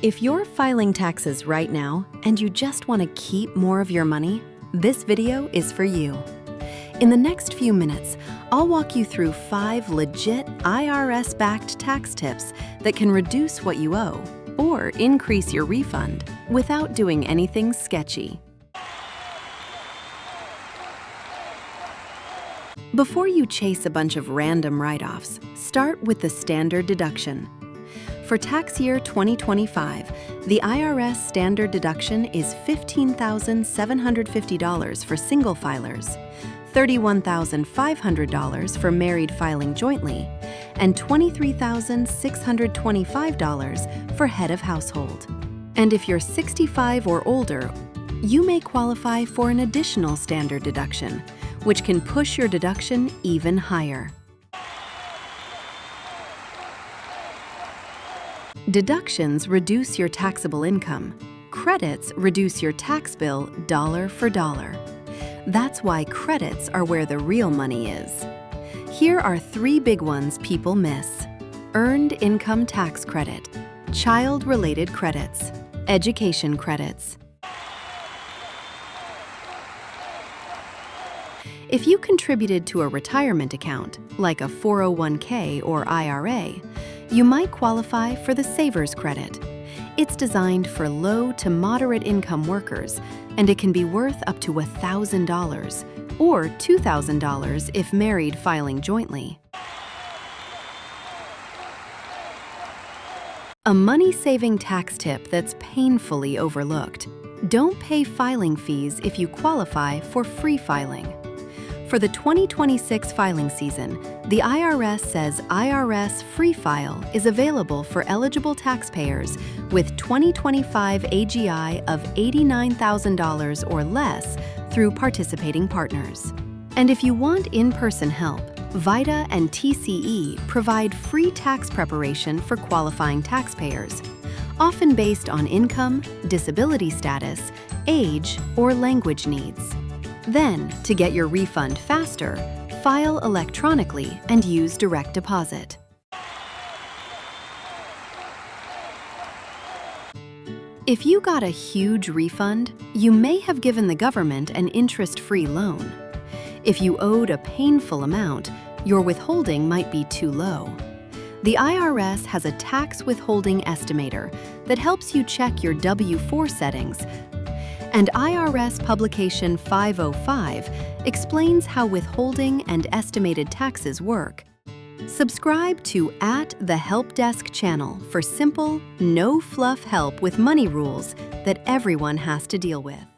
If you're filing taxes right now and you just want to keep more of your money, this video is for you. In the next few minutes, I'll walk you through 5 legit IRS-backed tax tips that can reduce what you owe or increase your refund without doing anything sketchy. Before you chase a bunch of random write-offs, start with the standard deduction. For tax year 2025, the IRS standard deduction is $15,750 for single filers, $31,500 for married filing jointly, and $23,625 for head of household. And if you're 65 or older, you may qualify for an additional standard deduction, which can push your deduction even higher. Deductions reduce your taxable income. Credits reduce your tax bill dollar for dollar. That's why credits are where the real money is. Here are 3 big ones people miss: earned income tax credit, child-related credits, education credits. If you contributed to a retirement account, like a 401k or IRA, you might qualify for the Savers Credit. It's designed for low to moderate income workers, and it can be worth up to $1,000 or $2,000 if married filing jointly. A money-saving tax tip that's painfully overlooked: don't pay filing fees if you qualify for free filing. For the 2026 filing season, the IRS says IRS Free File is available for eligible taxpayers with 2025 AGI of $89,000 or less through participating partners. And if you want in-person help, VITA and TCE provide free tax preparation for qualifying taxpayers, often based on income, disability status, age, or language needs. Then, to get your refund faster, file electronically and use direct deposit. If you got a huge refund, you may have given the government an interest-free loan. If you owed a painful amount, your withholding might be too low. The IRS has a tax withholding estimator that helps you check your W-4 settings, and IRS Publication 505 explains how withholding and estimated taxes work. Subscribe to @The Help Desk channel for simple, no-fluff help with money rules that everyone has to deal with.